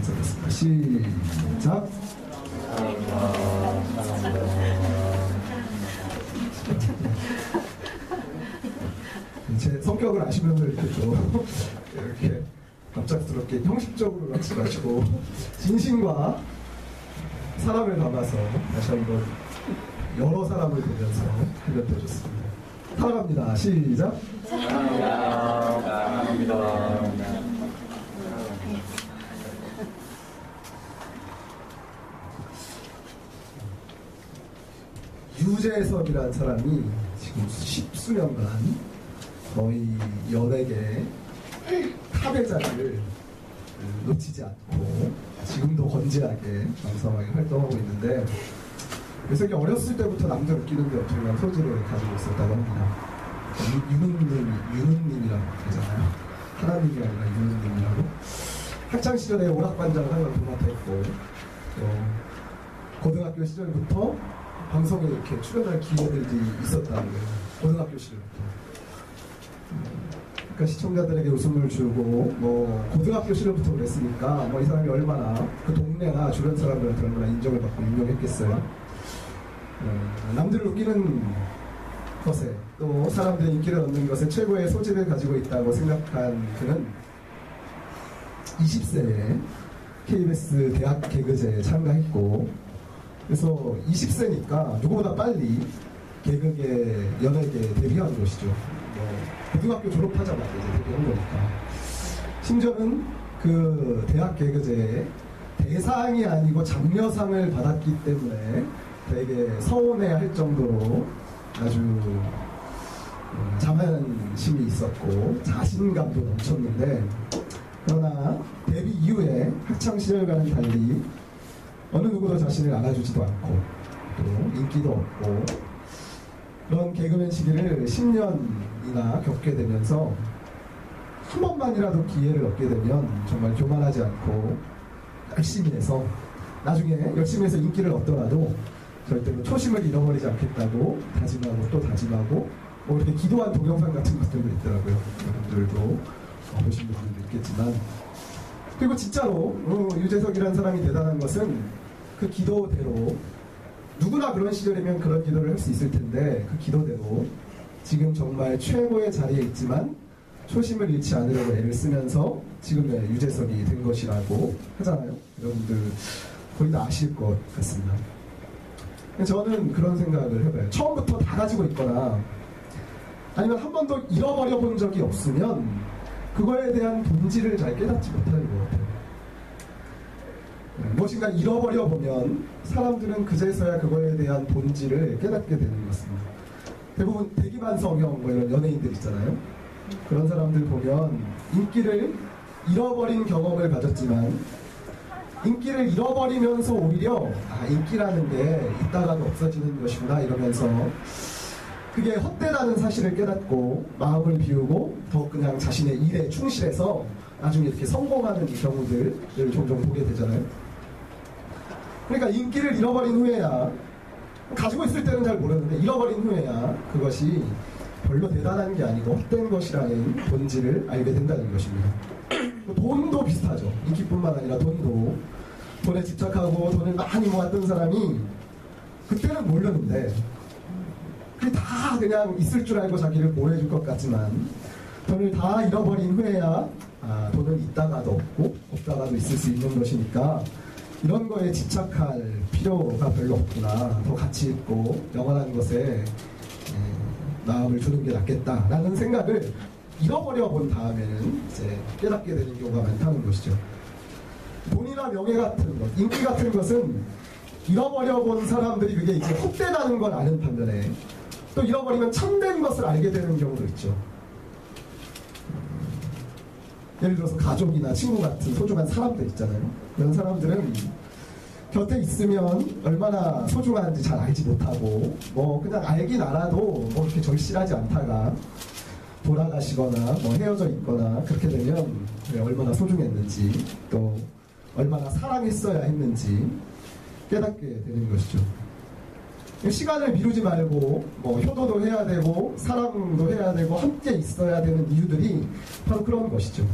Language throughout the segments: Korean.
괜찮겠습니다. 시작. 제 성격을 아시면 이렇게 또 이렇게 갑작스럽게 형식적으로 가지고 진심과 사람을 담아서 다시 한번 여러 사람을 보면서 들려드렸습니다. 사랑합니다. 시작. 사랑합니다. 유재석이라는 사람이 지금 십수년간 거의 연예계 탑의 자리를 놓치지 않고 지금도 건재하게 왕성하게 활동하고 있는데, 유재석이 어렸을 때부터 남들 웃기는 데 엄청난 소질을 가지고 있었다고 합니다. 유능님이라고 하잖아요. 하나님이 아니라 유능님이라고. 학창시절에 오락반장을 하는 동아했고, 고등학교 시절부터 방송에 이렇게 출연할 기회들이 있었다는 거예요. 고등학교 시절부터. 그러니까 시청자들에게 웃음을 주고, 고등학교 시절부터 그랬으니까, 이 사람이 얼마나, 그 동네나 주변 사람들한테 얼마나 인정을 받고 유명했겠어요. 남들을 웃기는 것에, 또 사람들의 인기를 얻는 것에 최고의 소질을 가지고 있다고 생각한 그는 20세에 KBS 대학 개그제에 참가했고, 그래서 20세니까 누구보다 빨리 개그계, 연예계에 데뷔한 것이죠. 고등학교 졸업하자마자 이제 데뷔한 거니까. 심지어는 그 대학 개그제에 대상이 아니고 장려상을 받았기 때문에 되게 서운해할 정도로 아주 자만심이 있었고 자신감도 넘쳤는데, 그러나 데뷔 이후에 학창시절과는 달리 어느 누구도 자신을 알아주지도 않고 또 인기도 없고 그런 개그맨 시기를 10년이나 겪게 되면서 한 번만이라도 기회를 얻게 되면 정말 교만하지 않고 열심히 해서 나중에 열심히 해서 인기를 얻더라도 절대로 초심을 잃어버리지 않겠다고 다짐하고 또 다짐하고, 이렇게 기도한 동영상 같은 것들도 있더라고요. 여러분들도 보신 분들도 있겠지만. 그리고 진짜로 유재석이라는 사람이 대단한 것은 그 기도대로, 누구나 그런 시절이면 그런 기도를 할 수 있을 텐데 그 기도대로 지금 정말 최고의 자리에 있지만 초심을 잃지 않으려고 애를 쓰면서 지금의 유재석이 된 것이라고 하잖아요. 여러분들 거의 다 아실 것 같습니다. 저는 그런 생각을 해봐요. 처음부터 다 가지고 있거나 아니면 한 번도 잃어버려 본 적이 없으면 그거에 대한 본질을 잘 깨닫지 못하는 것 같아요. 무엇인가 잃어버려 보면 사람들은 그제서야 그거에 대한 본질을 깨닫게 되는 것 같습니다. 대부분 대기만성형 이런 연예인들 있잖아요. 그런 사람들 보면 인기를 잃어버린 경험을 가졌지만 인기를 잃어버리면서 오히려 인기라는 게 있다가도 없어지는 것이구나 이러면서 그게 헛되다는 사실을 깨닫고 마음을 비우고 더 그냥 자신의 일에 충실해서 나중에 이렇게 성공하는 이 경우들을 종종 보게 되잖아요. 그러니까 인기를 잃어버린 후에야, 가지고 있을 때는 잘 모르는데 잃어버린 후에야 그것이 별로 대단한 게 아니고 헛된 것이라는 본질을 알게 된다는 것입니다. 돈도 비슷하죠. 인기뿐만 아니라 돈에 집착하고 돈을 많이 모았던 사람이 그때는 모르는데 그게 다 그냥 있을 줄 알고 자기를 보호해줄 것 같지만 돈을 다 잃어버린 후에야 돈은 있다가도 없고 없다가도 있을 수 있는 것이니까 이런 거에 집착할 필요가 별로 없구나, 더 가치 있고 영원한 것에 마음을 두는 게 낫겠다라는 생각을 잃어버려 본 다음에는 이제 깨닫게 되는 경우가 많다는 것이죠. 돈이나 명예 같은 것, 인기 같은 것은 잃어버려 본 사람들이 그게 이제 헛되다는 걸 아는 반면에 또 잃어버리면 참된 것을 알게 되는 경우도 있죠. 예를 들어서 가족이나 친구 같은 소중한 사람들 있잖아요. 그런 사람들은 곁에 있으면 얼마나 소중한지 잘 알지 못하고 그냥 알긴 알아도 그렇게 절실하지 않다가 돌아가시거나 헤어져 있거나 그렇게 되면 얼마나 소중했는지 또 얼마나 사랑했어야 했는지 깨닫게 되는 것이죠. 시간을 미루지 말고 효도도 해야 되고 사랑도 해야 되고 함께 있어야 되는 이유들이 바로 그런 것이죠.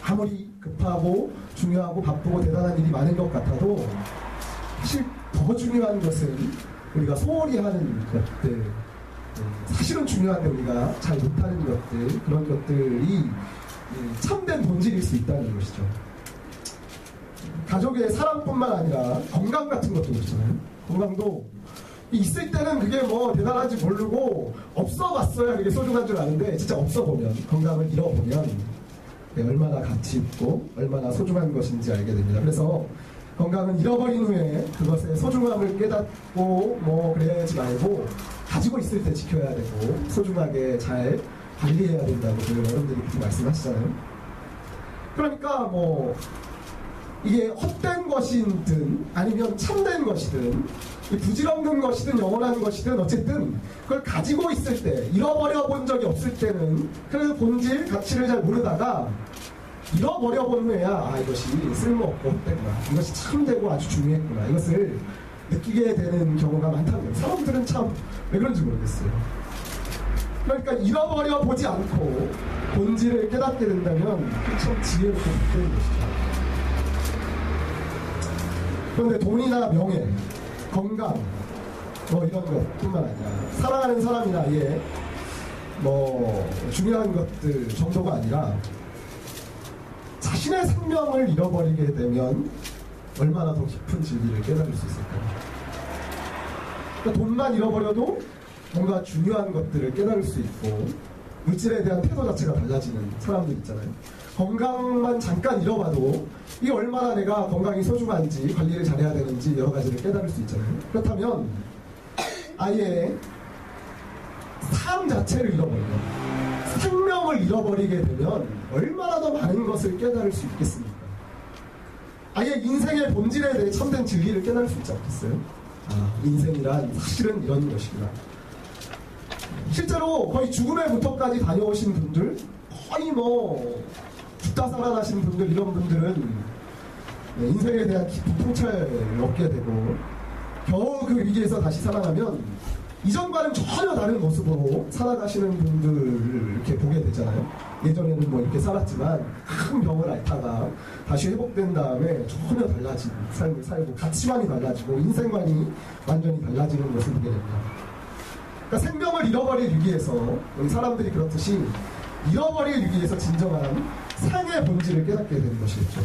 아무리 급하고 중요하고 바쁘고 대단한 일이 많은 것 같아도 사실 더 중요한 것은 우리가 소홀히 하는 것들, 사실은 중요한데 우리가 잘 못하는 것들, 그런 것들이 참된 본질일 수 있다는 것이죠. 가족의 사랑뿐만 아니라 건강 같은 것도 그렇잖아요. 건강도 있을 때는 그게 뭐 대단한지 모르고 없어봤어야 그게 소중한 줄 아는데 진짜 없어보면, 건강을 잃어보면 얼마나 가치 있고 얼마나 소중한 것인지 알게 됩니다. 그래서 건강은 잃어버린 후에 그것의 소중함을 깨닫고 뭐 그래야지 말고 가지고 있을 때 지켜야 되고 소중하게 잘 관리해야 된다고 여러분들이 그렇게 말씀하시잖아요. 그러니까 뭐 이게 헛된 것이든 아니면 참된 것이든 부질없는 것이든 영원한 것이든 어쨌든 그걸 가지고 있을 때, 잃어버려 본 적이 없을 때는 그 본질 가치를 잘 모르다가 잃어버려 본 후에야 이것이 쓸모없고 헛되구나, 이것이 참되고 아주 중요했구나, 이것을 느끼게 되는 경우가 많다는 거예요. 사람들은 참 왜 그런지 모르겠어요. 그러니까 잃어버려 보지 않고 본질을 깨닫게 된다면 참 지혜롭고 복되는 것이죠. 그런데 돈이나 명예, 건강, 뭐 이런 것뿐만 아니라 사랑하는 사람이나 뭐 중요한 것들 정도가 아니라 자신의 생명을 잃어버리게 되면 얼마나 더 깊은 진리를 깨달을 수 있을까요? 그러니까 돈만 잃어버려도 뭔가 중요한 것들을 깨달을 수 있고 물질에 대한 태도 자체가 달라지는 사람들 있잖아요. 건강만 잠깐 잃어봐도 이게 얼마나 내가 건강이 소중한지, 관리를 잘해야 되는지 여러 가지를 깨달을 수 있잖아요. 그렇다면 아예 삶 자체를 잃어버리면, 생명을 잃어버리게 되면 얼마나 더 많은 것을 깨달을 수 있겠습니까? 아예 인생의 본질에 대해 참된 진리를 깨달을 수 있지 않겠어요? 인생이란 사실은 이런 것이구나. 실제로 거의 죽음의 부터까지 다녀오신 분들, 거의 뭐 죽다 살아나신 분들, 이런 분들은 인생에 대한 깊은 통찰을 얻게 되고 겨우 그 위기에서 다시 살아나면 이전과는 전혀 다른 모습으로 살아가시는 분들을 이렇게 보게 되잖아요. 예전에는 뭐 이렇게 살았지만 큰 병을 앓다가 다시 회복된 다음에 전혀 달라진 삶을 살고 가치관이 달라지고 인생관이 완전히 달라지는 것을 보게 됩니다. 그러니까 생명을 잃어버릴 위기에서, 우리 사람들이 그렇듯이 잃어버릴 위기에서 진정한 삶의 본질을 깨닫게 되는 것이겠죠.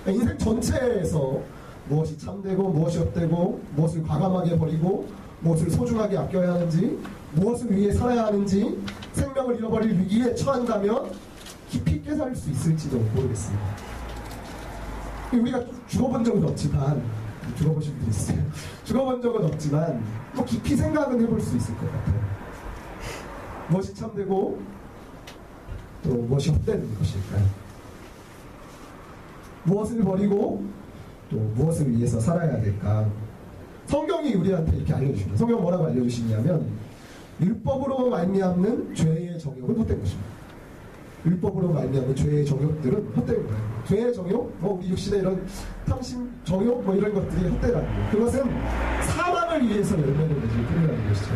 그러니까 인생 전체에서 무엇이 참되고 무엇이 헛되고, 무엇을 과감하게 버리고 무엇을 소중하게 아껴야 하는지, 무엇을 위해 살아야 하는지 생명을 잃어버릴 위기에 처한다면 깊이 깨달을 수 있을지도 모르겠습니다. 우리가 죽어본 적은 없지만, 죽어보신 분이 있어요. 죽어본 적은 없지만 뭐 깊이 생각은 해볼 수 있을 것 같아요. 무엇이 참되고 또 무엇이 헛되는 것일까요? 무엇을 버리고 또 무엇을 위해서 살아야 될까? 성경이 우리한테 이렇게 알려주십니다. 성경은 뭐라고 알려주시냐면 율법으로 말미암는 죄의 정욕은 헛된 것입니다. 율법으로 말미암는 죄의 정욕들은 헛된 거예요. 죄의 정욕, 뭐 우리 육신의 이런 탐심, 정욕, 뭐 이런 것들이 헛되다는 거예요. 그것은 사람을 위해서 열매를 맺을 뿐이라는 것이죠.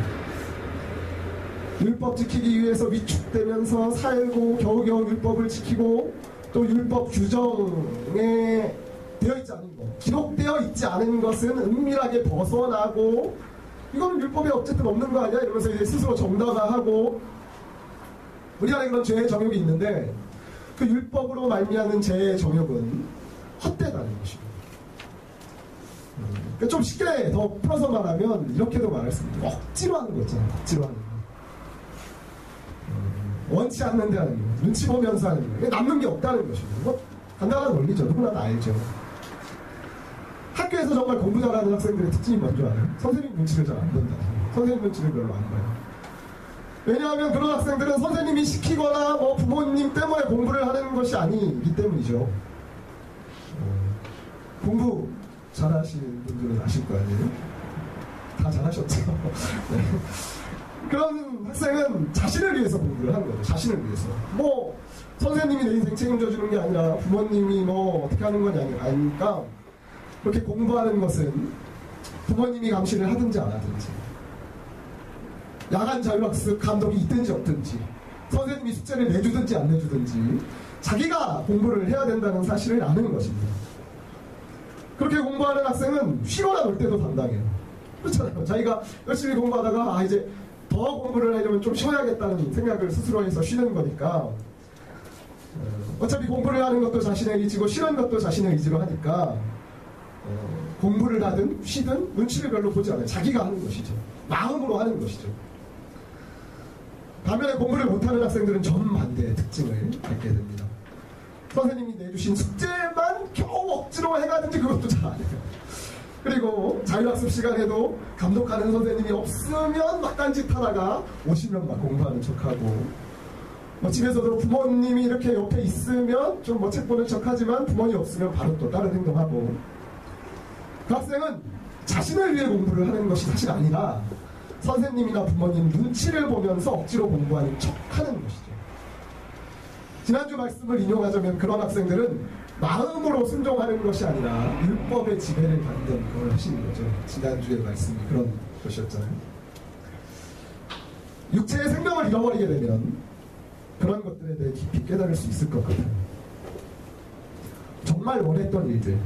율법 지키기 위해서 위축되면서 살고 겨우겨우 율법을 지키고 또 율법 규정에 되어있지 않은 것, 기록되어 있지 않은 것은 은밀하게 벗어나고 이거는 율법에 어쨌든 없는 거 아니야? 이러면서 이제 스스로 정당화하고, 우리 안에 그런 죄의 정욕이 있는데 그 율법으로 말미암는 죄의 정욕은 헛되다는 것입니다. 그러니까 좀 쉽게 더 풀어서 말하면 이렇게도 말할 수 있습니다. 억지로 하는 거 있잖아요. 억지로 하는 거. 원치 않는데 하는 거, 눈치 보면서 하는 거, 남는 게 없다는 것입니다. 뭐 간단한 원리죠. 누구나 다 알죠. 학교에서 정말 공부 잘하는 학생들의 특징이 뭔지 알아요? 선생님 눈치를 잘 안 본다. 선생님 눈치를 별로 안 봐요. 왜냐하면 그런 학생들은 선생님이 시키거나 뭐 부모님 때문에 공부를 하는 것이 아니기 때문이죠. 공부 잘하시는 분들은 아실 거 아니에요? 다 잘하셨죠. 네. 그런 학생은 자신을 위해서 공부를 하는 거죠. 자신을 위해서. 뭐 선생님이 내 인생 책임져 주는 게 아니라 부모님이 뭐 어떻게 하는 건 아니니까 그렇게 공부하는 것은 부모님이 감시를 하든지 안 하든지, 야간 자율학습 감독이 있든지 없든지, 선생님이 숙제를 내주든지 안 내주든지 자기가 공부를 해야 된다는 사실을 아는 것입니다. 그렇게 공부하는 학생은 쉬거나 놀 때도 담당해요. 그렇잖아요. 자기가 열심히 공부하다가 이제 더 공부를 하려면 좀 쉬어야겠다는 생각을 스스로 해서 쉬는 거니까 어차피 공부를 하는 것도 자신의 의지고 쉬는 것도 자신의 의지로 하니까 공부를 하든 쉬든 눈치를 별로 보지 않아요. 자기가 하는 것이죠. 마음으로 하는 것이죠. 반면에 공부를 못하는 학생들은 정반대의 특징을 갖게 됩니다. 선생님이 내주신 숙제만 겨우 억지로 해가든지 그것도 잘 안 해요. 그리고 자율학습 시간에도 감독하는 선생님이 없으면 막간짓 하다가 오시면 막 공부하는 척하고, 집에서도 부모님이 이렇게 옆에 있으면 좀 책 보는 척하지만 부모님 없으면 바로 또 다른 행동하고, 그 학생은 자신을 위해 공부를 하는 것이 사실 아니라 선생님이나 부모님 눈치를 보면서 억지로 공부하는 척하는 것이죠. 지난주 말씀을 인용하자면 그런 학생들은 마음으로 순종하는 것이 아니라 율법의 지배를 받는 걸 하시는 거죠. 지난주의 말씀이 그런 것이었잖아요. 육체의 생명을 잃어버리게 되면 그런 것들에 대해 깊이 깨달을 수 있을 것 같아요. 정말 원했던 일들,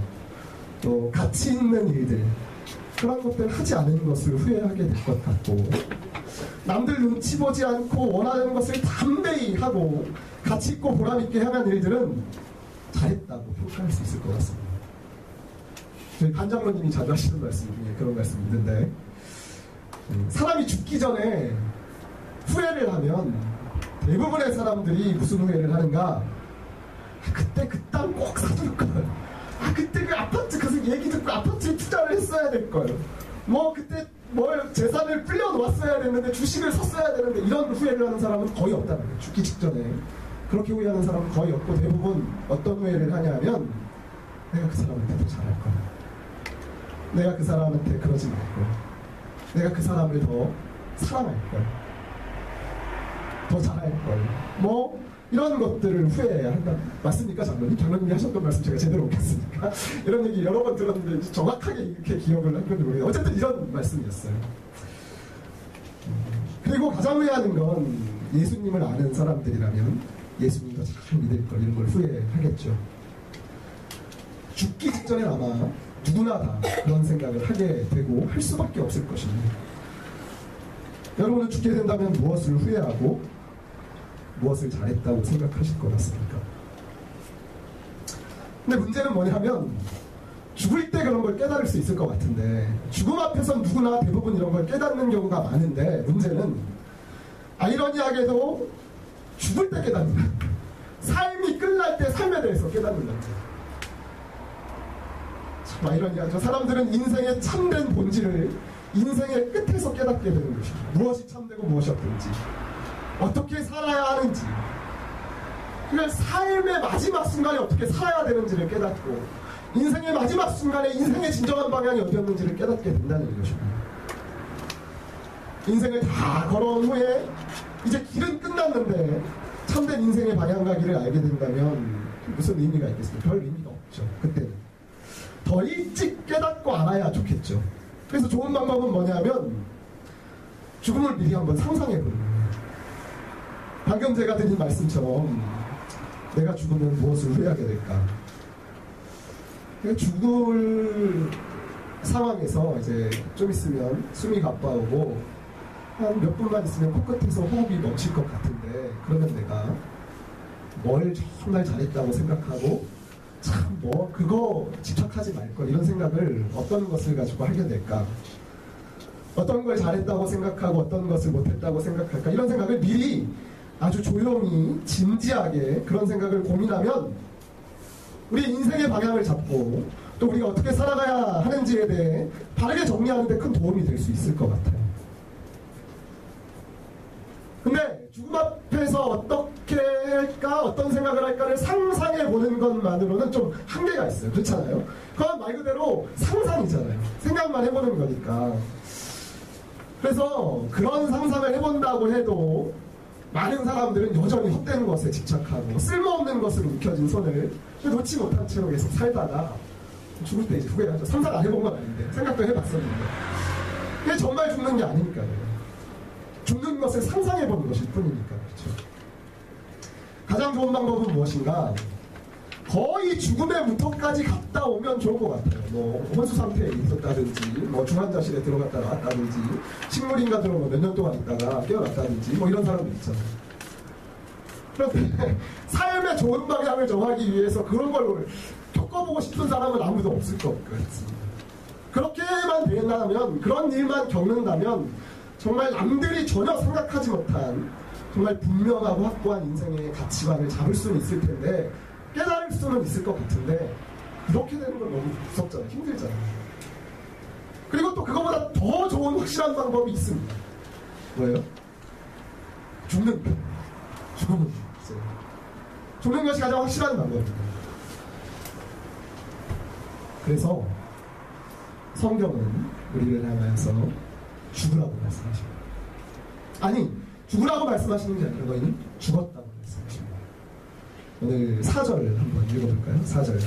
또 가치 있는 일들, 그런 것들 하지 않은 것을 후회하게 될 것 같고, 남들 눈치 보지 않고 원하는 것을 담대히 하고 가치 있고 보람 있게 향한 일들은 잘했다고 평가할 수 있을 것 같습니다. 저희 반장로님이 자주 하시는 말씀 중에 그런 말씀이 있는데, 사람이 죽기 전에 후회를 하면 대부분의 사람들이 무슨 후회를 하는가? 그때 그 땅 꼭 사둘 걸. 그때 그 아파트 그 얘기 듣고 아파트에 투자를 했어야 될 걸. 그때 뭘 재산을 불려 놓았어야 됐는데 주식을 샀어야 되는데, 이런 후회를 하는 사람은 거의 없다는 거예요. 죽기 직전에 그렇게 후회하는 사람은 거의 없고, 대부분 어떤 후회를 하냐면 내가 그 사람한테 더 잘할 걸, 내가 그 사람한테 그러지 말 걸, 내가 그 사람을 더 사랑할 걸, 더 잘할 걸, 이런 것들을 후회해야 한다. 맞습니까, 장로님? 장로님이 하셨던 말씀 제가 제대로 옮겼습니까? 이런 얘기 여러 번 들었는데 정확하게 이렇게 기억을 한 건지 모르겠어요. 어쨌든 이런 말씀이었어요. 그리고 가장 후회하는 건 예수님을 아는 사람들이라면 예수님도 잘 믿을 걸, 이런 걸 후회하겠죠. 죽기 직전에 아마 누구나 다 그런 생각을 하게 되고 할 수밖에 없을 것입니다. 여러분은 죽게 된다면 무엇을 후회하고 무엇을 잘했다고 생각하실 것 같습니까? 근데 문제는 뭐냐면, 죽을 때 그런 걸 깨달을 수 있을 것 같은데, 죽음 앞에선 누구나 대부분 이런 걸 깨닫는 경우가 많은데, 문제는 아이러니하게도 죽을 때 깨닫는다. 삶이 끝날 때 삶에 대해서 깨닫는다. 참 아이러니하죠. 사람들은 인생의 참된 본질을 인생의 끝에서 깨닫게 되는 것이죠. 무엇이 참되고 무엇이 헛된지, 어떻게 살아야 하는지, 그냥 삶의 마지막 순간에 어떻게 살아야 되는지를 깨닫고, 인생의 마지막 순간에 인생의 진정한 방향이 어디였는지를 깨닫게 된다는 것입니다. 인생을 다 걸어온 후에 이제 길은 끝났는데 참된 인생의 방향가기를 알게 된다면 무슨 의미가 있겠습니까? 별 의미가 없죠. 그때는 더 일찍 깨닫고 알아야 좋겠죠. 그래서 좋은 방법은 뭐냐면 죽음을 미리 한번 상상해보는 거예요. 방금 제가 드린 말씀처럼 내가 죽으면 무엇을 후회하게 될까? 죽을 상황에서 이제 좀 있으면 숨이 가빠오고 한 몇 분만 있으면 코끝에서 호흡이 멈출 것 같은데, 그러면 내가 뭘 정말 잘했다고 생각하고 참 그거 집착하지 말걸, 이런 생각을 어떤 것을 가지고 하게 될까? 어떤 걸 잘했다고 생각하고 어떤 것을 못했다고 생각할까? 이런 생각을 미리 아주 조용히 진지하게 그런 생각을 고민하면 우리 인생의 방향을 잡고 또 우리가 어떻게 살아가야 하는지에 대해 바르게 정리하는 데 큰 도움이 될 수 있을 것 같아요. 근데 죽음 앞에서 어떻게 할까, 어떤 생각을 할까를 상상해보는 것만으로는 좀 한계가 있어요. 그렇잖아요? 그건 말 그대로 상상이잖아요. 생각만 해보는 거니까. 그래서 그런 상상을 해본다고 해도 많은 사람들은 여전히 헛된 것에 집착하고 쓸모없는 것으로 움켜진 손을 놓지 못한 채로 계속 살다가 죽을 때 이제 후회하죠. 상상 안 해본 건 아닌데 생각도 해봤었는데, 그게 정말 죽는 게 아니니까요. 죽는 것을 상상해보는 것일 뿐이니까. 그렇죠. 가장 좋은 방법은 무엇인가? 거의 죽음의 문턱까지 갔다 오면 좋은 것 같아요. 뭐 혼수 상태에 있었다든지, 뭐 중환자실에 들어갔다 나왔다든지, 식물인간으로 몇 년 동안 있다가 깨어났다든지, 뭐 이런 사람들 있잖아요. 그런데 삶의 좋은 방향을 정하기 위해서 그런 걸 겪어보고 싶은 사람은 아무도 없을 것 같습니다. 그렇게만 된다면, 그런 일만 겪는다면 정말 남들이 전혀 생각하지 못한 정말 분명하고 확고한 인생의 가치관을 잡을 수는 있을 텐데, 깨달을 수는 있을 것 같은데, 그렇게 되는 건 너무 무섭잖아요. 힘들잖아요. 그리고 또 그거보다 더 좋은 확실한 방법이 있습니다. 뭐예요? 죽는 것. 죽음은 있어요. 죽는 것이 가장 확실한 방법입니다. 그래서 성경은 우리를 향하여서 죽으라고 말씀하십니다. 아니, 죽으라고 말씀하시는 게 아니라 너희는 죽었다고 말씀하십니다. 오늘 4절 한번 읽어볼까요? 4절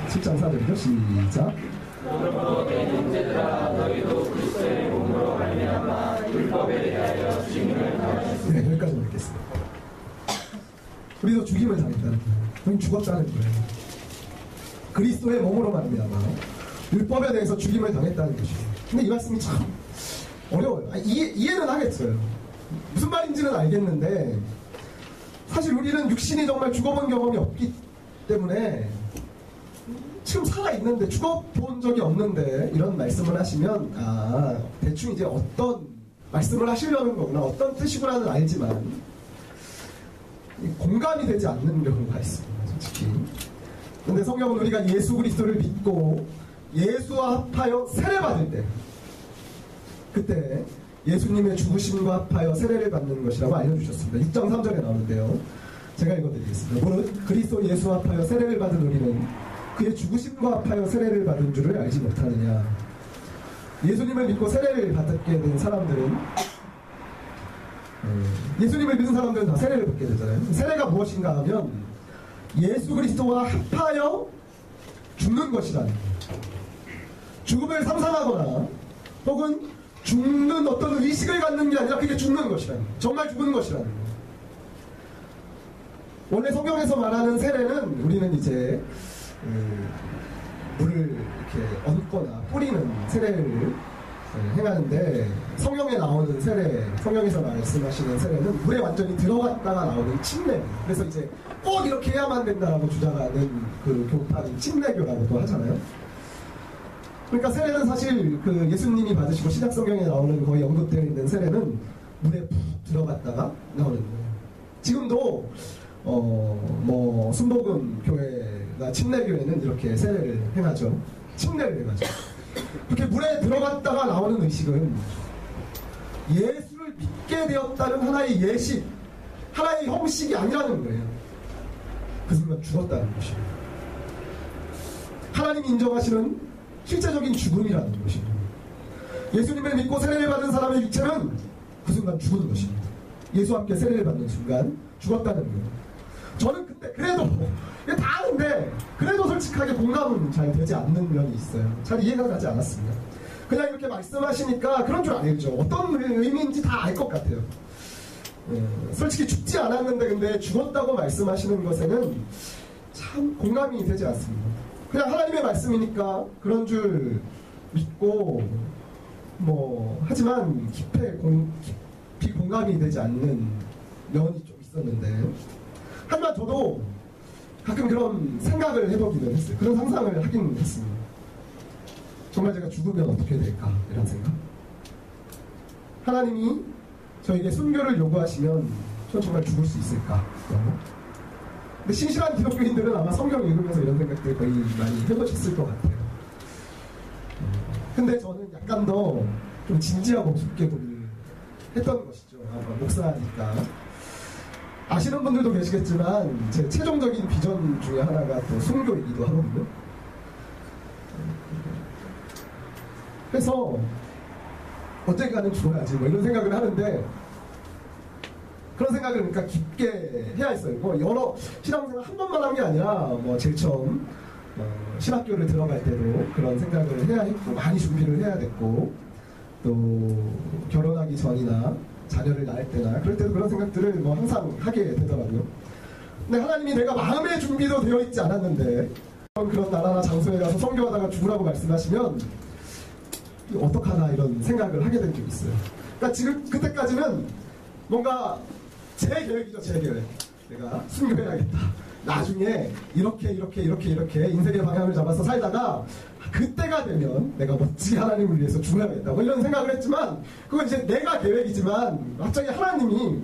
7장 4절이죠? 시작. 그러므로 내 형제들아 너희도 그리스도의 몸으로 말미암아 율법에 대하여 죽임을 당하셨으니. 네, 여기까지 읽겠습니다. 우리도 죽임을 당했다는 거예요. 우린 죽었다는 거예요. 그리스도의 몸으로 말미암아 율법에 대해서 죽임을 당했다는 것이에요. 근데 이 말씀이 참 어려워요. 이해는 하겠어요. 무슨 말인지는 알겠는데, 사실 우리는 육신이 정말 죽어본 경험이 없기 때문에 지금 살아있는데 죽어본 적이 없는데 이런 말씀을 하시면 대충 이제 어떤 말씀을 하시려는 거구나, 어떤 뜻이구나는 알지만 공감이 되지 않는 경우가 있습니다. 솔직히. 근데 성경은 우리가 예수 그리스도를 믿고 예수와 합하여 세례받을 때, 그때 예수님의 죽으심과 합하여 세례를 받는 것이라고 알려주셨습니다. 6장 3절에 나오는데요. 제가 읽어드리겠습니다. 무릇 그리스도 예수와 합하여 세례를 받은 우리는 그의 죽으심과 합하여 세례를 받은 줄을 알지 못하느냐. 예수님을 믿고 세례를 받게 된 사람들은, 예수님을 믿는 사람들은 다 세례를 받게 되잖아요. 세례가 무엇인가 하면 예수 그리스도와 합하여 죽는 것이라는 거예요. 죽음을 상상하거나 혹은 죽는 어떤 의식을 갖는 게 아니라 그게 죽는 것이라는 거예요. 정말 죽는 것이라는 거예요. 원래 성경에서 말하는 세례는 우리는 이제 물을 이렇게 얹거나 뿌리는 세례를 행하는데, 성경에 나오는 세례, 성경에서 말씀하시는 세례는 물에 완전히 들어갔다가 나오는 침례. 그래서 이제 꼭 이렇게 해야만 된다라고 주장하는 그 교파는 침례교라고도 하잖아요. 그러니까 세례는 사실 그 예수님이 받으시고 신약 성경에 나오는 거의 언급되어 있는 세례는 물에 푹 들어갔다가 나오는 거예요. 지금도 뭐 순복음 교회나 침례교회는 이렇게 세례를 행하죠. 침례를 행하죠. 그렇게 물에 들어갔다가 나오는 의식은 예수를 믿게 되었다는 하나의 예식, 하나의 형식이 아니라는 거예요. 그 순간 죽었다는 것이에요. 하나님이 인정하시는 실제적인 죽음이라는 것입니다. 예수님을 믿고 세례를 받은 사람의 육체는 그 순간 죽은 것입니다. 예수와 함께 세례를 받는 순간 죽었다는 거예요. 저는 그때 그래도 다 아는데 그래도 솔직하게 공감은 잘 되지 않는 면이 있어요. 잘 이해가 가지 않았습니다. 그냥 이렇게 말씀하시니까 그런 줄 알죠. 어떤 의미인지 다 알 것 같아요. 솔직히 죽지 않았는데 근데 죽었다고 말씀하시는 것에는 참 공감이 되지 않습니다. 그냥 하나님의 말씀이니까 그런 줄 믿고 뭐 하지만 깊이 공감이 되지 않는 면이 좀 있었는데, 하지만 저도 가끔 그런 생각을 해보기는 했어요. 그런 상상을 하긴 했습니다. 정말 제가 죽으면 어떻게 될까, 이런 생각. 하나님이 저에게 순교를 요구하시면 전 정말 죽을 수 있을까. 근데 신실한 기독교인들은 아마 성경 읽으면서 이런 생각들 거의 많이 해보셨을 것 같아요. 근데 저는 약간 더 좀 진지하고 깊게 고민을 했던 것이죠. 아마 목사니까. 아시는 분들도 계시겠지만 제 최종적인 비전 중에 하나가 또 순교이기도 하거든요. 그래서 언젠가는 죽어야지 뭐 이런 생각을 하는데, 그런 생각을 그러니까 깊게 해야 했어요. 뭐 여러 신앙생활 한 번만 한 게 아니라 뭐 제일 처음 신학교를 들어갈 때도 그런 생각을 해야 했고, 많이 준비를 해야 됐고, 또 결혼하기 전이나 자녀를 낳을 때나 그럴 때도 그런 생각들을 뭐 항상 하게 되더라고요. 근데 하나님이 내가 마음의 준비도 되어 있지 않았는데 그런 나라나 장소에 가서 선교하다가 죽으라고 말씀하시면 어떡하나 이런 생각을 하게 된 적이 있어요. 그러니까 지금 그때까지는 뭔가 제 계획이죠. 제 계획. 내가 순교해야겠다. 나중에 이렇게 인생의 방향을 잡아서 살다가 그때가 되면 내가 멋지게 하나님을 위해서 죽어야겠다. 뭐 이런 생각을 했지만 그건 이제 내가 계획이지만 갑자기 하나님이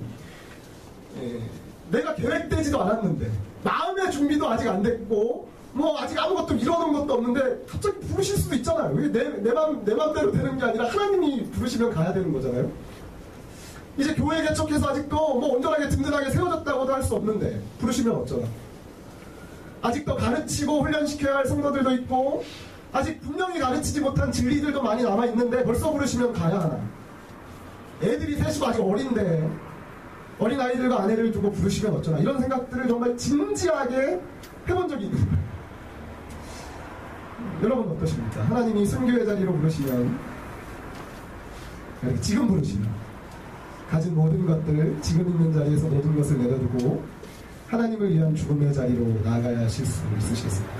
내가 계획되지도 않았는데 마음의 준비도 아직 안 됐고 뭐 아직 아무것도 이뤄놓은 것도 없는데 갑자기 부르실 수도 있잖아요. 내 맘대로 되는 게 아니라 하나님이 부르시면 가야 되는 거잖아요. 이제 교회 개척해서 아직도 뭐 온전하게 든든하게 세워졌다고도 할 수 없는데 부르시면 어쩌나. 아직도 가르치고 훈련시켜야 할 성도들도 있고 아직 분명히 가르치지 못한 진리들도 많이 남아있는데 벌써 부르시면 가야 하나. 애들이 셋이고 아직 어린데 어린아이들과 아내를 두고 부르시면 어쩌나. 이런 생각들을 정말 진지하게 해본 적이 있는 거예요. 여러분 어떠십니까? 하나님이 순교의 자리로 부르시면 지금 부르시면 가진 모든 것들 지금 있는 자리에서 모든 것을 내려두고 하나님을 위한 죽음의 자리로 나아가야 하실 수 있으시겠습니까?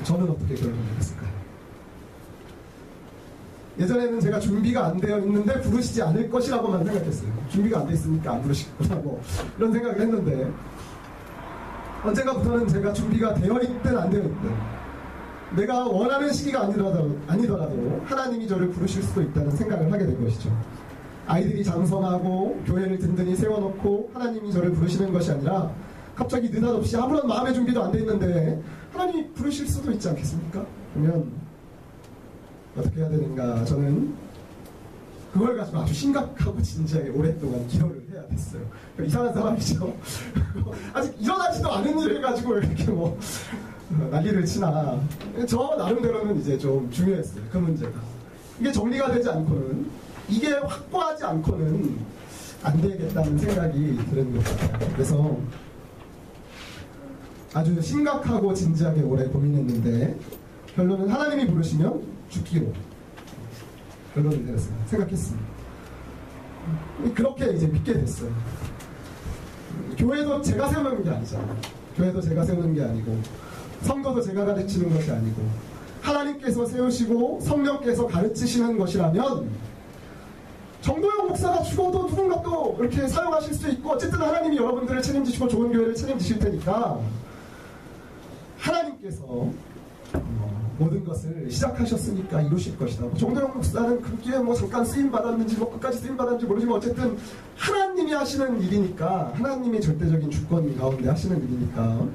저는 어떻게 결론을 내렸을까요? 예전에는 제가 준비가 안 되어 있는데 부르시지 않을 것이라고만 생각했어요. 준비가 안 돼 있으니까 안 부르시겠구나 뭐 이런 생각을 했는데 언젠가부터는 제가 준비가 되어 있든 안 되어 있든 내가 원하는 시기가 아니더라도 하나님이 저를 부르실 수도 있다는 생각을 하게 된 것이죠. 아이들이 장성하고 교회를 든든히 세워놓고 하나님이 저를 부르시는 것이 아니라 갑자기 느닷없이 아무런 마음의 준비도 안 돼 있는데 하나님이 부르실 수도 있지 않겠습니까? 그러면 어떻게 해야 되는가. 저는 그걸 가지고 아주 심각하고 진지하게 오랫동안 기도를 해야 됐어요. 이상한 사람이죠. 아직 일어나지도 않은 일을 가지고 이렇게 뭐 난리를 치나. 저 나름대로는 이제 좀 중요했어요. 그 문제가. 이게 정리가 되지 않고는, 이게 확고하지 않고는 안 되겠다는 생각이 드는 것 같아요. 그래서 아주 심각하고 진지하게 오래 고민했는데 결론은 하나님이 부르시면 죽기로 결론을 내렸어요. 생각했습니다. 그렇게 이제 믿게 됐어요. 교회도 제가 세우는 게 아니잖아요. 교회도 제가 세우는 게 아니고 성도도 제가 가르치는 것이 아니고 하나님께서 세우시고 성령께서 가르치시는 것이라면 정도영 목사가 죽어도 누군가 또 그렇게 사용하실 수 있고 어쨌든 하나님이 여러분들을 책임지시고 좋은 교회를 책임지실 테니까 하나님께서 모든 것을 시작하셨으니까 이루실 것이다. 정도영 목사는 그렇게 뭐 잠깐 쓰임받았는지 뭐 끝까지 쓰임받았는지 모르지만 어쨌든 하나님이 하시는 일이니까, 하나님이 절대적인 주권 가운데 하시는 일이니까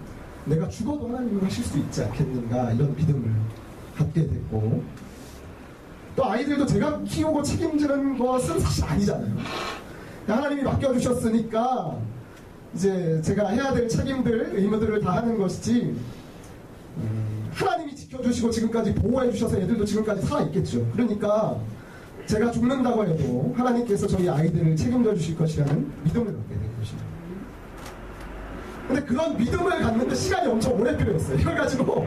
내가 죽어도 하나님은 하실 수 있지 않겠는가, 이런 믿음을 갖게 됐고, 또 아이들도 제가 키우고 책임지는 것은 사실 아니잖아요. 하나님이 맡겨주셨으니까 이제 제가 해야 될 책임들, 의무들을 다 하는 것이지, 하나님이 지켜주시고 지금까지 보호해주셔서 애들도 지금까지 살아있겠죠. 그러니까 제가 죽는다고 해도 하나님께서 저희 아이들을 책임져 주실 것이라는 믿음을 갖게 된 것입니다. 근데 그런 믿음을 갖는데 시간이 엄청 오래 필요했어요. 이걸 가지고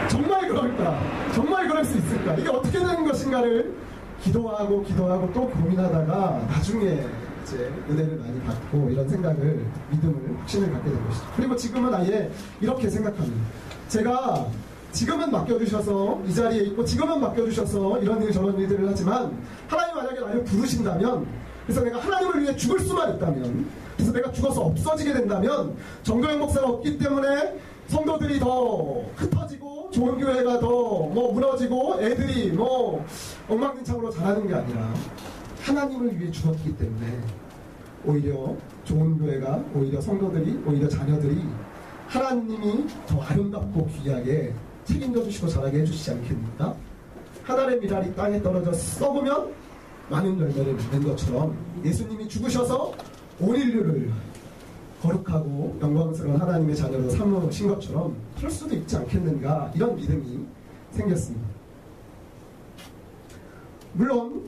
정말 그럴까? 정말 그럴 수 있을까? 이게 어떻게 되는 것인가를 기도하고 또 고민하다가 나중에 이제 은혜를 많이 받고 이런 생각을, 믿음을, 확신을 갖게 된 것이죠. 그리고 지금은 아예 이렇게 생각합니다. 제가 지금은 맡겨주셔서 이 자리에 있고 지금은 맡겨주셔서 이런 일 저런 일들을 하지만 하나님 만약에 나를 부르신다면, 그래서 내가 하나님을 위해 죽을 수만 있다면, 그래서 내가 죽어서 없어지게 된다면 정도영 목사가 없기 때문에 성도들이 더 흩어지고 좋은 교회가 더 뭐 무너지고 애들이 뭐 엉망진창으로 자라는 게 아니라 하나님을 위해 죽었기 때문에 오히려 좋은 교회가, 오히려 성도들이, 오히려 자녀들이 하나님이 더 아름답고 귀하게 책임져 주시고 자라게 해주시지 않겠습니까? 하늘의 미랄이 땅에 떨어져 썩으면 많은 열매를 맺는 것처럼 예수님이 죽으셔서 온 인류를 거룩하고 영광스러운 하나님의 자녀로 삼으신 것처럼 그럴 수도 있지 않겠는가, 이런 믿음이 생겼습니다. 물론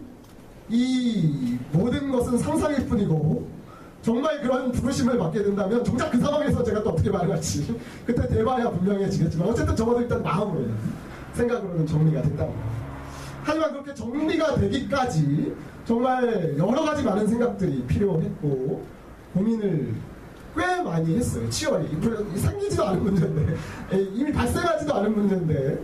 이 모든 것은 상상일 뿐이고 정말 그런 부르심을 받게 된다면 정작 그 상황에서 제가 또 어떻게 말을 할지 그때 대봐야 분명해지겠지만 어쨌든 적어도 일단 마음으로는, 생각으로는 정리가 됐다고 합니다. 하지만 그렇게 정리가 되기까지 정말 여러 가지 많은 생각들이 필요했고 고민을 꽤 많이 했어요. 치열히. 생기지도 않은 문제인데, 이미 발생하지도 않은 문제인데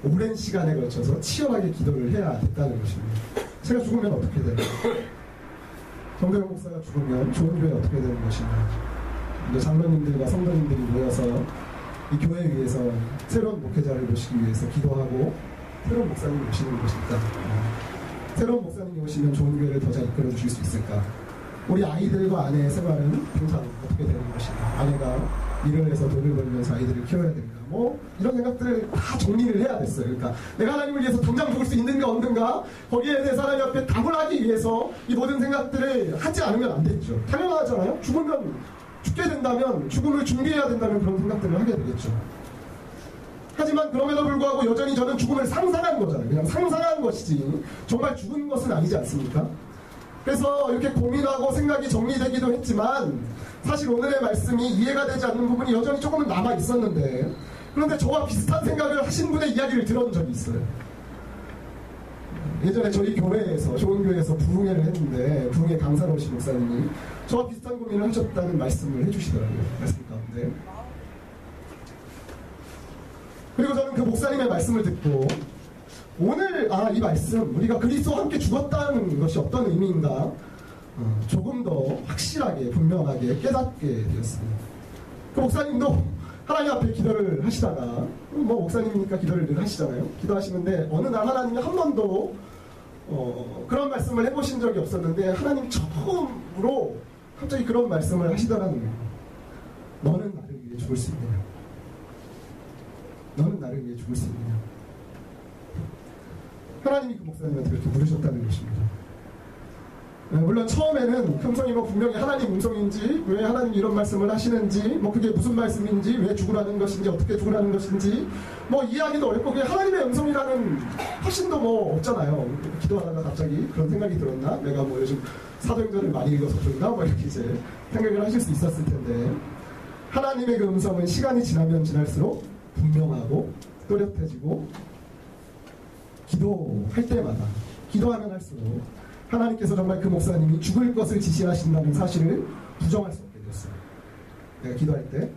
오랜 시간에 걸쳐서 치열하게 기도를 해야 됐다는 것입니다. 제가 죽으면 어떻게 되나? 정대영 목사가 죽으면 좋은 교회 어떻게 되는 것인가? 이제 장로님들과 성도님들이 모여서 이 교회 위해서 새로운 목회자를 모시기 위해서 기도하고 새로운 목사님이 오시는 것일까? 새로운 목사님이 오시면 좋은 교회를 더 잘 이끌어 주실 수 있을까? 우리 아이들과 아내의 생활은 평생 어떻게 되는 것인가? 아내가 일을 해서 돈을 벌면서 아이들을 키워야 되는가? 뭐 이런 생각들을 다 정리를 해야 됐어요. 그러니까 내가 하나님을 위해서 당장 죽을 수 있는가 없는가? 거기에 대해서 하나님 앞에 답을 하기 위해서 이 모든 생각들을 하지 않으면 안 되죠. 당연하잖아요. 죽게 된다면, 죽음을 준비해야 된다면 그런 생각들을 하게 되겠죠. 하지만 그럼에도 불구하고 여전히 저는 죽음을 상상한 거잖아요. 그냥 상상한 것이지 정말 죽은 것은 아니지 않습니까? 그래서 이렇게 고민하고 생각이 정리되기도 했지만 사실 오늘의 말씀이 이해가 되지 않는 부분이 여전히 조금은 남아 있었는데, 그런데 저와 비슷한 생각을 하신 분의 이야기를 들은 적이 있어요. 예전에 저희 교회에서, 좋은 교회에서 부흥회를 했는데 부흥회 강사로 오신 목사님이 저와 비슷한 고민을 하셨다는 말씀을 해주시더라고요. 말씀 가운데. 그리고 저는 그 목사님의 말씀을 듣고 오늘 이 말씀, 우리가 그리스도와 함께 죽었다는 것이 어떤 의미인가 조금 더 확실하게 분명하게 깨닫게 되었습니다. 그 목사님도 하나님 앞에 기도를 하시다가, 뭐 목사님이니까 기도를 늘 하시잖아요. 기도하시는데 어느 날 하나님이 한 번도 그런 말씀을 해보신 적이 없었는데 하나님 처음으로 갑자기 그런 말씀을 하시더라는 거예요. 너는 나를 위해 죽을 수 있느냐? 너는 나를 위해 죽을 수 있느냐? 하나님이 그 목사님한테 그렇게 물으셨다는 것입니다. 물론 처음에는 그 음성이 뭐 분명히 하나님 음성인지, 왜 하나님이 이런 말씀을 하시는지, 뭐 그게 무슨 말씀인지, 왜 죽으라는 것인지, 어떻게 죽으라는 것인지 뭐 이해하기도 어렵고, 그게 하나님의 음성이라는 확신도 뭐 없잖아요. 기도하다가 갑자기 그런 생각이 들었나? 내가 뭐 요즘 사도행전을 많이 읽어서 그런가? 뭐 이렇게 이제 생각을 하실 수 있었을 텐데, 하나님의 그 음성은 시간이 지나면 지날수록 분명하고 또렷해지고, 기도할 때마다, 기도하면 할수록 하나님께서 정말 그 목사님이 죽을 것을 지시하신다는 사실을 부정할 수 없게 되었어요. 내가 기도할 때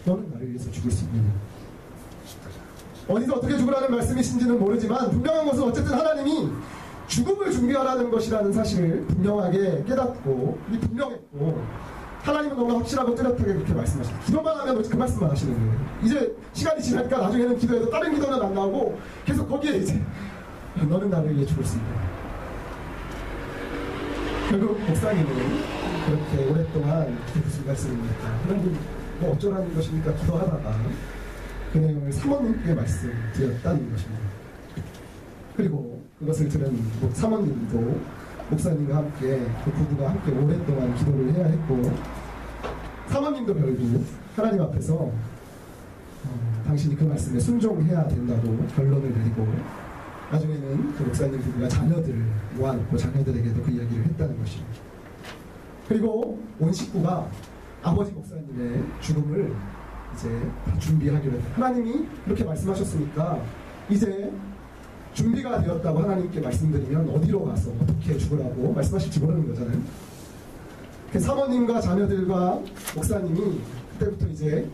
너는 나를 위해서 죽을 수 있느냐? 어디서 어떻게 죽으라는 말씀이신지는 모르지만 분명한 것은 어쨌든 하나님이 죽음을 준비하라는 것이라는 사실을 분명하게 깨닫고, 이 분명했고, 하나님은 너무 확실하고 뚜렷하게 그렇게 말씀하시죠. 기도만 하면 그 말씀만 하시는 거예요. 이제 시간이 지나니까 나중에는 기도해도 다른 기도는 안 나오고 계속 거기에 이제 너는 나를 위해 죽을 수 있다. 결국 목사님은 그렇게 오랫동안 그게 무슨 말씀입니까? 하나님 뭐 어쩌라는 것입니까? 기도하다가 그 내용을 사모님께 말씀드렸다는 것입니다. 그리고 그것을 들은 사모님도 목사님과 함께, 그 부부가 함께 오랫동안 기도를 해야 했고, 사모님도 결국 하나님 앞에서 당신이 그 말씀에 순종해야 된다고 결론을 내리고, 나중에는 그 목사님 부부가 자녀들을 모아놓고 자녀들에게도 그 이야기를 했다는 것입니다. 그리고 온 식구가 아버지 목사님의 죽음을 이제 다 준비하기로 했다. 하나님이 그렇게 말씀하셨으니까 이제 준비가 되었다고 하나님께 말씀드리면 어디로 가서 어떻게 죽으라고 말씀하실지 모르는 거잖아요. 그 사모님과 자녀들과 목사님이 그때부터 이제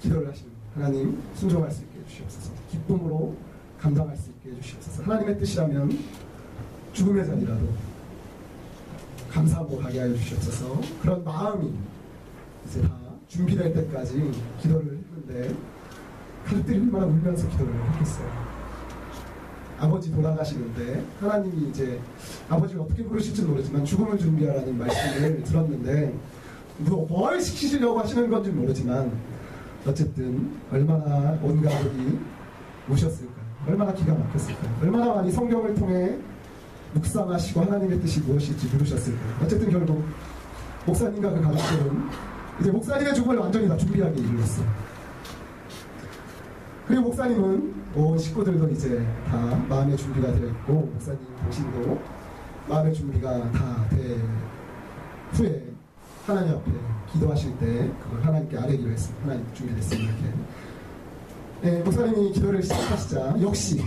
기도를 하십니다. 하나님 순종할 수 있게 해주시옵소서. 기쁨으로 감당할 수 있게 해주시옵소서. 하나님의 뜻이라면 죽음의 자리라도 감사하고 가게 하여 주시옵소서. 그런 마음이 이제 다 준비될 때까지 기도를 했는데, 가족들이 얼마나 울면서 기도를 했겠어요. 아버지 돌아가시는데 하나님이 이제 아버지를 어떻게 부르실지는 모르지만 죽음을 준비하라는 말씀을 들었는데, 뭘 시키시려고 하시는 건지 모르지만 어쨌든 얼마나 온 가족이 우셨을까요? 얼마나 기가 막혔을까요? 얼마나 많이 성경을 통해 묵상하시고 하나님의 뜻이 무엇일지 물으셨을까요? 어쨌든 결국 목사님과 그 가족들은 이제 목사님의 죽음을 완전히 다 준비하게 이르렀어요. 그리고 목사님은 온 식구들도 이제 다 마음의 준비가 되어 있고, 목사님 당신도 마음의 준비가 다 된 후에 하나님 앞에 기도하실 때 그걸 하나님께 아뢰기로 했습니다. 하나님 준비됐습니다. 이렇게. 네, 목사님이 기도를 시작하시자 역시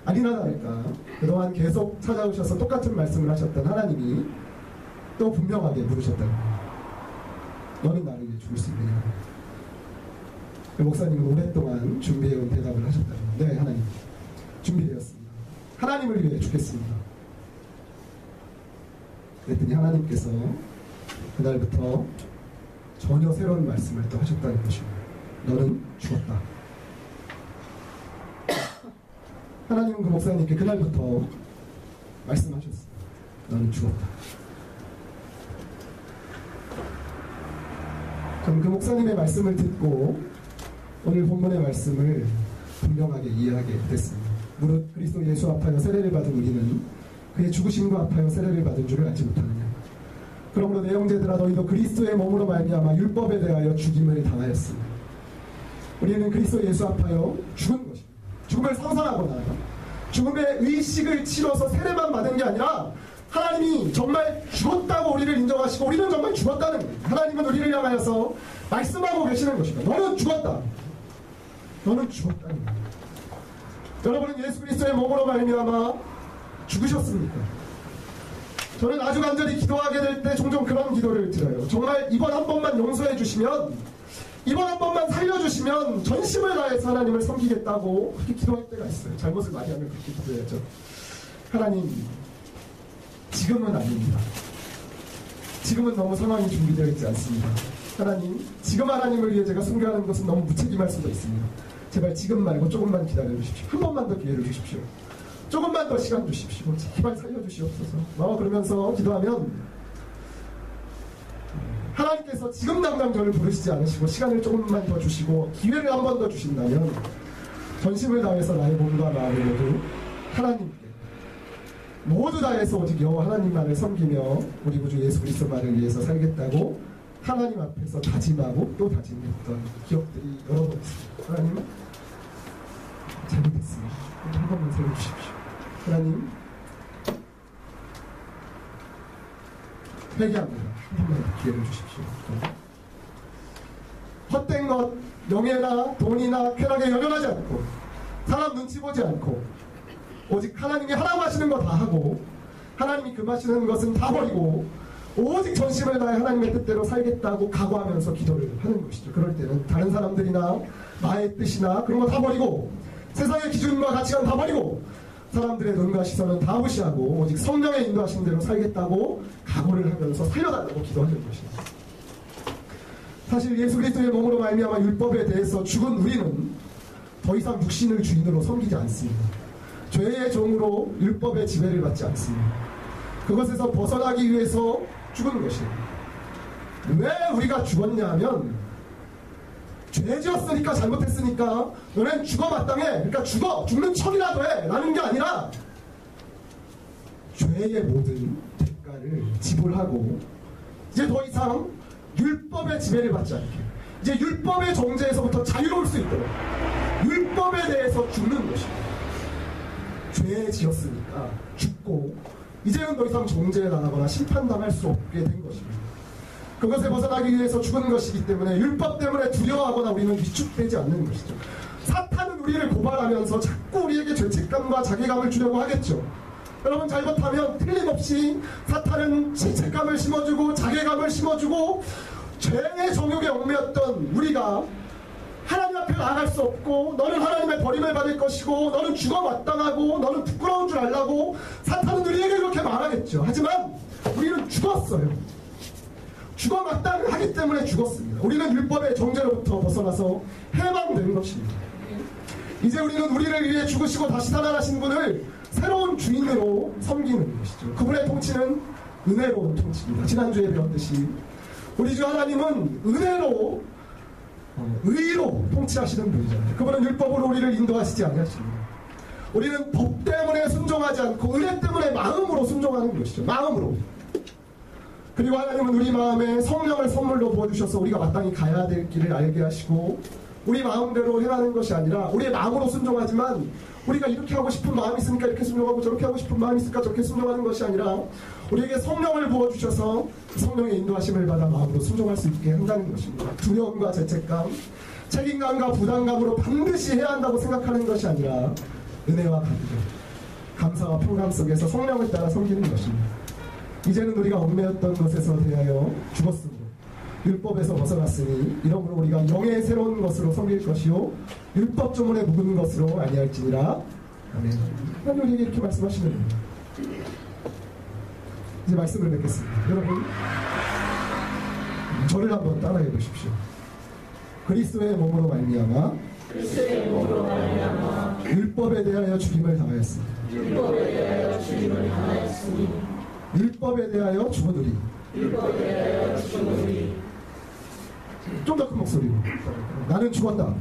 아니나 다를까 그동안 계속 찾아오셔서 똑같은 말씀을 하셨던 하나님이 또 분명하게 물으셨다는 거예요. 너는 나를 위해 죽을 수 있느냐? 목사님은 오랫동안 준비해온 대답을 하셨다는 거예요. 네, 하나님 준비되었습니다. 하나님을 위해 죽겠습니다. 그랬더니 하나님께서 그날부터 전혀 새로운 말씀을 또 하셨다는 것입니다. 너는 죽었다. 하나님은 그 목사님께 그날부터 말씀하셨어요. 너는 죽었다. 저는 그 목사님의 말씀을 듣고 오늘 본문의 말씀을 분명하게 이해하게 됐습니다. 무릇 그리스도 예수 앞하여 세례를 받은 우리는 그의 죽으심과 앞하여 세례를 받은 줄을 알지 못하느냐. 그러므로 내 형제들아 너희도 그리스도의 몸으로 말미암아 율법에 대하여 죽임을 당하였으니 우리는 그리스도 예수 앞하여 죽은 것입니다. 죽음을 상상하거나 죽음의 의식을 치러서 세례만 받은 게 아니라 하나님이 정말 죽었다고 우리를 인정하시고 우리는 정말 죽었다는 거예요. 하나님은 우리를 향하여서 말씀하고 계시는 것입니다. 너는 죽었다. 너는 죽었다는 거예요. 여러분은 예수 그리스도의 몸으로 말미암아 죽으셨습니까? 저는 아주 간절히 기도하게 될 때 종종 그런 기도를 드려요. 정말 이번 한 번만 용서해 주시면, 이번 한 번만 살려주시면 전심을 다해서 하나님을 섬기겠다고 그렇게 기도할 때가 있어요. 잘못을 많이 하면 그렇게 기도해야죠. 하나님, 지금은 아닙니다. 지금은 너무 상황이 준비되어 있지 않습니다. 하나님, 지금 하나님을 위해 제가 순교하는 것은 너무 무책임할 수도 있습니다. 제발 지금 말고 조금만 기다려 주십시오. 한 번만 더 기회를 주십시오. 조금만 더 시간 주십시오. 제발 살려주시옵소서. 그러면서 기도하면 하나님께서 지금 당장 저를 부르시지 않으시고 시간을 조금만 더 주시고 기회를 한 번 더 주신다면 전심을 다해서 나의 몸과 마음을 모두 하나님께 모두 다해서 오직 여호와 하나님만을 섬기며 우리 구주 예수 그리스도만을 위해서 살겠다고 하나님 앞에서 다짐하고 또 다짐했던 기억들이 여러 번 있습니다. 하나님, 잘못했습니다. 한 번만 살려주십시오. 하나님, 회개합니다. 한 번만 기회를 주십시오. 헛된 것, 명예나 돈이나 쾌락에 연연하지 않고 사람 눈치 보지 않고 오직 하나님이 하라고 하시는 거 다 하고 하나님이 금하시는 것은 다 버리고 오직 전심을 다해 하나님의 뜻대로 살겠다고 각오하면서 기도를 하는 것이죠. 그럴 때는 다른 사람들이나 나의 뜻이나 그런 거 다 버리고 세상의 기준과 가치관 다 버리고 사람들의 눈과 시선은 다 무시하고 오직 성령의 인도하신 대로 살겠다고 각오를 하면서 살려달라고 기도하는 것입니다. 사실 예수 그리스도의 몸으로 말미암아 율법에 대해서 죽은 우리는 더 이상 육신을 주인으로 섬기지 않습니다. 죄의 종으로 율법의 지배를 받지 않습니다. 그것에서 벗어나기 위해서 죽은 것입니다. 왜 우리가 죽었냐 하면 죄 지었으니까 잘못했으니까 너넨 죽어 마땅해. 그러니까 죽는 척이라도 해 라는 게 아니라 죄의 모든 대가를 지불하고 이제 더 이상 율법의 지배를 받지 않게 이제 율법의 정죄에서부터 자유로울 수 있도록 율법에 대해서 죽는 것입니다. 죄 지었으니까 죽고 이제는 더 이상 정죄에 당하거나 심판당할 수 없게 된 것입니다. 그것에 벗어나기 위해서 죽은 것이기 때문에 율법 때문에 두려워하거나 우리는 위축되지 않는 것이죠. 사탄은 우리를 고발하면서 자꾸 우리에게 죄책감과 자괴감을 주려고 하겠죠. 여러분 잘못하면 틀림없이 사탄은 죄책감을 심어주고 자괴감을 심어주고 죄의 정욕에 얽매였던 우리가 하나님 앞에 나아갈 수 없고 너는 하나님의 버림을 받을 것이고 너는 죽어 마땅하고 너는 부끄러운 줄 알라고 사탄은 우리에게 그렇게 말하겠죠. 하지만 우리는 죽었어요. 죽어 마땅하기 때문에 죽었습니다. 우리는 율법의 정죄로부터 벗어나서 해방된 것입니다. 이제 우리는 우리를 위해 죽으시고 다시 살아나신 분을 새로운 주인으로 섬기는 것이죠. 그분의 통치는 은혜로운 통치입니다. 지난주에 배웠듯이 우리 주 하나님은 은혜로 의로 통치하시는 분이잖아요. 그분은 율법으로 우리를 인도하시지 않으십니다. 우리는 법 때문에 순종하지 않고 은혜 때문에 마음으로 순종하는 것이죠. 마음으로. 그리고 하나님은 우리 마음에 성령을 선물로 부어주셔서 우리가 마땅히 가야 될 길을 알게 하시고 우리 마음대로 행하는 것이 아니라 우리의 마음으로 순종하지만 우리가 이렇게 하고 싶은 마음이 있으니까 이렇게 순종하고 저렇게 하고 싶은 마음이 있으니까 저렇게 순종하는 것이 아니라 우리에게 성령을 부어주셔서 성령의 인도하심을 받아 마음으로 순종할 수 있게 한다는 것입니다. 두려움과 죄책감, 책임감과 부담감으로 반드시 해야 한다고 생각하는 것이 아니라 은혜와 감격, 감사와 평강 속에서 성령을 따라 섬기는 것입니다. 이제는 우리가 얽매였던 것에서 대하여 죽었으므로 율법에서 벗어났으니 이러므로 우리가 영의 새로운 것으로 섬길 것이요 율법 조문에 묵은 것으로 아니할지니라. 아멘. 하나님 우리에게 이렇게 말씀하시는 겁니다. 이제 말씀을 맺겠습니다. 여러분, 저를 한번 따라해 보십시오. 그리스도의 몸으로 말미암아 율법에 대하여 죽임을 당하였으니 율법에 대하여 죽으리니 좀 더 큰 목소리로 나는 죽었다.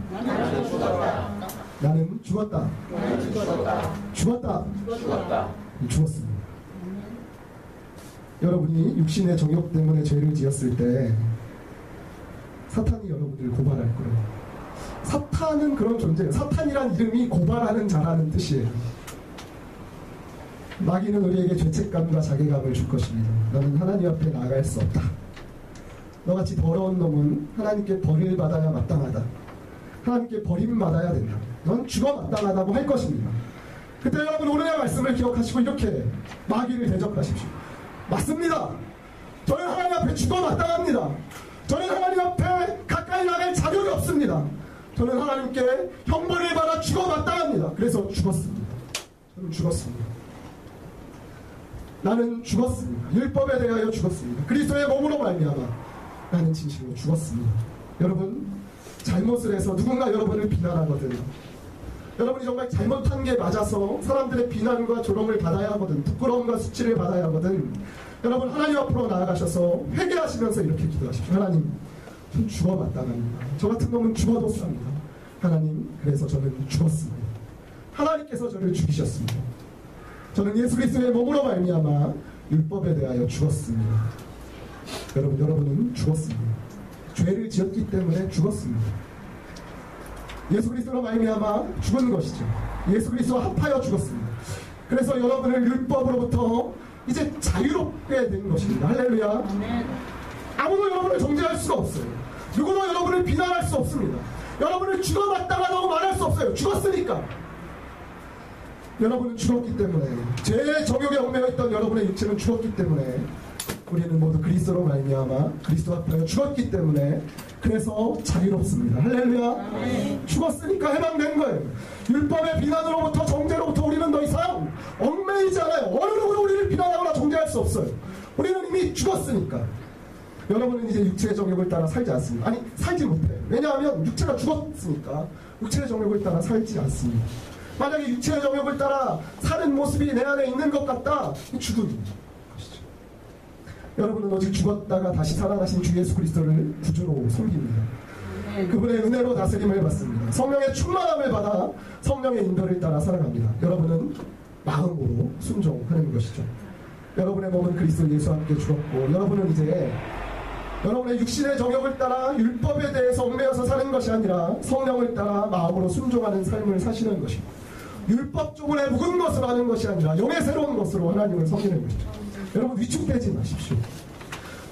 나는 죽었다. 죽었습니다. 여러분이 육신의 정욕 때문에 죄를 지었을 때 사탄이 여러분들을 고발할 거예요. 사탄은 그런 존재예요. 사탄이란 이름이 고발하는 자라는 뜻이에요. 마귀는 우리에게 죄책감과 자괴감을 줄 것입니다. 너는 하나님 앞에 나아갈 수 없다. 너같이 더러운 놈은 하나님께 벌을 받아야 마땅하다. 하나님께 버림받아야 된다. 넌 죽어 마땅하다고 할 것입니다. 그때 여러분 오늘의 말씀을 기억하시고 이렇게 마귀를 대적하십시오. 맞습니다. 저는 하나님 앞에 죽어 마땅합니다. 저는 하나님 앞에 가까이 나갈 자격이 없습니다. 저는 하나님께 형벌을 받아 죽어 마땅합니다. 그래서 죽었습니다. 저는 죽었습니다. 나는 죽었습니다. 율법에 대하여 죽었습니다. 그리스도의 몸으로 말미암아 나는 진실로 죽었습니다. 여러분, 잘못을 해서 누군가 여러분을 비난하거든, 여러분이 정말 잘못한 게 맞아서 사람들의 비난과 조롱을 받아야 하거든, 부끄러움과 수치를 받아야 하거든, 여러분 하나님 앞으로 나아가셔서 회개하시면서 이렇게 기도하십시오. 하나님, 전 죽어 마땅합니다. 저 같은 놈은 죽어도 쌉니다. 하나님, 그래서 저는 죽었습니다. 하나님께서 저를 죽이셨습니다. 저는 예수 그리스도의 몸으로 말미암아 율법에 대하여 죽었습니다. 여러분은 죽었습니다. 죄를 지었기 때문에 죽었습니다. 예수 그리스도로 말미암아 죽은 것이죠. 예수 그리스도와 합하여 죽었습니다. 그래서 여러분을 율법으로부터 이제 자유롭게 된 것입니다. 할렐루야. 아무도 여러분을 정죄할 수가 없어요. 누구도 여러분을 비난할 수 없습니다. 여러분을 죽어 마땅하다고 말할 수 없어요. 죽었으니까. 여러분은 죽었기 때문에, 죄의 정욕에 얽매여 있던 여러분의 육체는 죽었기 때문에, 우리는 모두 그리스도로 말미암아 그리스도 앞에 죽었기 때문에 그래서 자유롭습니다. 할렐루야. 죽었으니까 해방된 거예요. 율법의 비난으로부터 정죄로부터 우리는 더 이상 얽매이지 않아요. 어느 누구도 우리를 비난하거나 정죄할 수 없어요. 우리는 이미 죽었으니까. 여러분은 이제 육체의 정욕을 따라 살지 않습니다. 아니, 살지 못해요. 왜냐하면 육체가 죽었으니까 육체의 정욕을 따라 살지 않습니다. 만약에 육체의 정욕을 따라 사는 모습이 내 안에 있는 것 같다, 죽음입니다. 여러분은 오직 죽었다가 다시 살아나신 주 예수 그리스도를 구주로 섬깁니다. 그분의 은혜로 다스림을 받습니다. 성령의 충만함을 받아 성령의 인도를 따라 살아갑니다. 여러분은 마음으로 순종하는 것이죠. 여러분의 몸은 그리스도 예수와 함께 죽었고, 여러분은 이제 여러분의 육신의 정욕을 따라 율법에 대해서 얽매여서 사는 것이 아니라 성령을 따라 마음으로 순종하는 삶을 사시는 것입니다. 율법 조문에 묵은 것으로 하는 것이 아니라 영의 새로운 것으로 하나님을 섬기는 것이죠. 여러분, 위축되지 마십시오.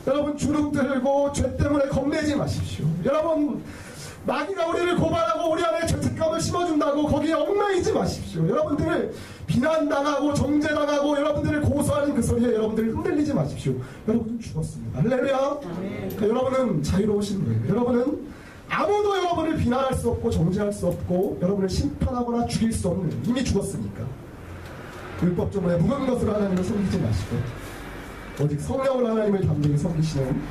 여러분, 주눅 들고 죄 때문에 겁내지 마십시오. 여러분, 마귀가 우리를 고발하고 우리 안에 죄책감을 심어준다고 거기에 얽매이지 마십시오. 여러분들을 비난당하고 정죄당하고 여러분들을 고소하는 그 소리에 여러분들 흔들리지 마십시오. 여러분은 죽었습니다. 할렐루야. 여러분은 자유로우신 거예요. 여러분은 아무도 여러분을 비난할 수 없고 정죄할 수 없고 여러분을 심판하거나 죽일 수 없는, 이미 죽었으니까. 율법 조문에 묵은 것으로 하나님을 섬기지 마시고 오직 성령으로 하나님을 담대히 섬기시는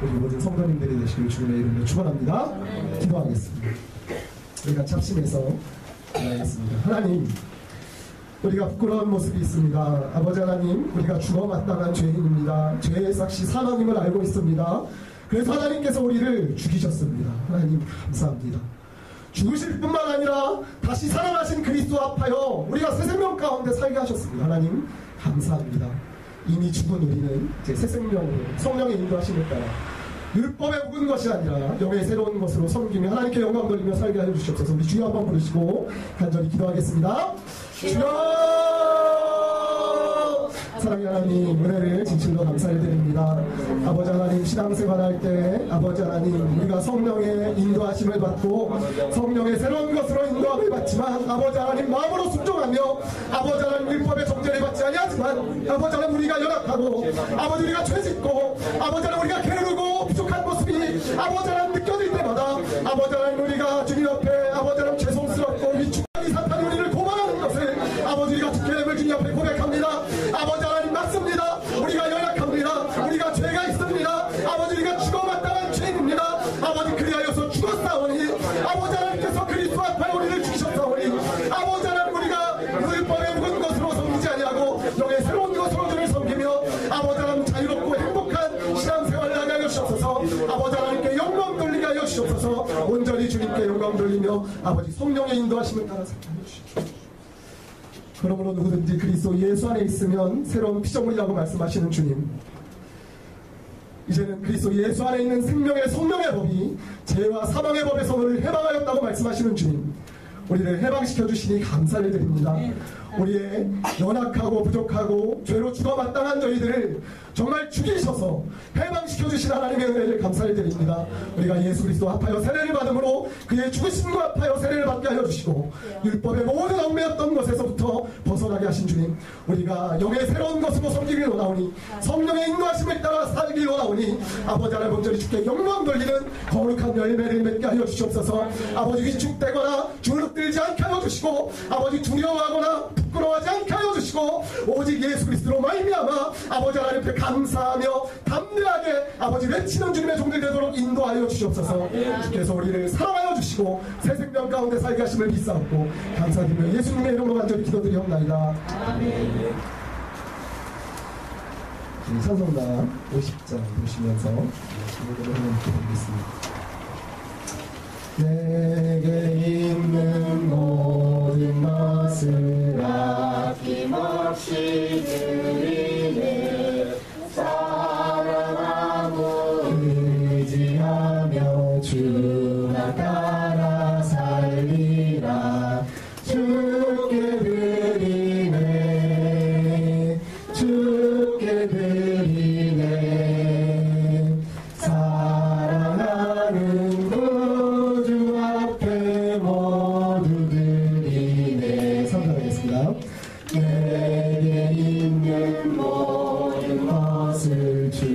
우리 모든 성도님들이 되시길 주님의 이름으로 축원합니다. 기도하겠습니다. 우리가 합심해서 기도하겠습니다. 하나님, 우리가 부끄러운 모습이 있습니다. 아버지 하나님, 우리가 죽어 마땅한 죄인입니다. 죄의 삭시 사망임을 알고 있습니다. 그래서 하나님께서 우리를 죽이셨습니다. 하나님 감사합니다. 죽으실 뿐만 아니라 다시 살아나신 그리스도와 합하여 우리가 새 생명 가운데 살게 하셨습니다. 하나님 감사합니다. 이미 죽은 우리는 이제 새 생명으로 성령의 인도하심을 따라 율법에 묵은 것이 아니라 영의 새로운 것으로 섬기며 하나님께 영광 돌리며 살게 하여 주시옵소서. 우리 주여 한번 부르시고 간절히 기도하겠습니다. 주여 사랑의 하나님, 은혜를 진실로 감사를 드립니다. 아버지 하나님, 신앙생활할 때 아버지 하나님, 우리가 성령의 인도하심을 받고 성령의 새로운 것으로 인도함을 받지만 아버지 하나님 마음으로 순종하며 아버지 하나님 율법의 정죄를 받지 아니하지만 아버지 하나님 우리가 연약하고 아버지 우리가 죄짓고 아버지 하나님 우리가 게으르고 부족한 모습이 아버지 하나님 느껴질 때마다 아버지 하나님 우리가 주님 앞에 아버지 하나님 죄송스럽고 위축하기 사탄이 우리를 고발하는 것을 아버지 우리가 주님을 주님 앞에 고백합니다. 아버지 하나님 맞습니다. 우리가 연약합니다. 우리가 죄가 있습니다. 아버지 우리가 죽어마땅한 죄인입니다. 아버지 그리하여서 죽었사오니 아버지 하나님께서 그리스도 앞에 우리를 죽이셨사오니 아버지 하나님 우리가 율법에 묵은 것으로 섬기지 아니하고 영의 새로운 것으로 주를 섬기며 아버지 하나님 자유롭고 행복한 신앙생활을 하게 하여 주옵소서. 아버지 하나님께 영광 돌리게 하여 주옵소서. 온전히 주님께 영광 돌리며 아버지 성령의 인도하심을 따라 살게 주시옵소서. 그러므로 누구든지 그리스도 예수 안에 있으면 새로운 피조물이라고 말씀하시는 주님, 이제는 그리스도 예수 안에 있는 생명의 성령의 법이 죄와 사망의 법에서 우리를 해방하였다고 말씀하시는 주님, 우리를 해방시켜 주시니 감사를 드립니다. 우리의 연약하고 부족하고 죄로 죽어 마땅한 저희들을 정말 죽이셔서 해방시켜 주신 하나님의 은혜를 감사를 드립니다. 우리가 예수 그리스도 합하여 세례를 받음으로 그의 죽으심과 합하여 세례를 받게 하여 주시고 율법의 모든 얽매였던 것에서부터 벗어나게 하신 주님, 우리가 영의 새로운 것으로 섬기길 원하오니 성령의 인도하심을 따라 살길 원하오니 아버지 하나님 온전히 주께 영광 돌리는 거룩한 열매를 맺게 하여 주시옵소서. 아버지 위축되거나 주눅들지 않게 하여 주시고 아버지 두려워하거나 부끄러워하지 않게 하여 주시고 오직 예수 그리스도로 말미암아 아버지 하나님께 감사하며 담대하게 아버지 외치는 주님의 종들 되도록 인도하여 주시옵소서. 주께서 우리를 사랑하여 주시고 새 생명 가운데 살게 하심을 믿사옵고 감사드리며 예수님의 이름으로 간절히 기도드리옵나이다. 아멘. 찬송가 50장 보시면서 기도를 하나님께 드리겠습니다. 내게 있는 모든 것을 아낌없이 드리네. 사랑하고 의지하며 주만 따라 살리라. 주께 드리네. 주께 드리네. 사랑하는 구주 앞에 모두 드리네. 선포하겠습니다. 내게 있는 모든 것을 주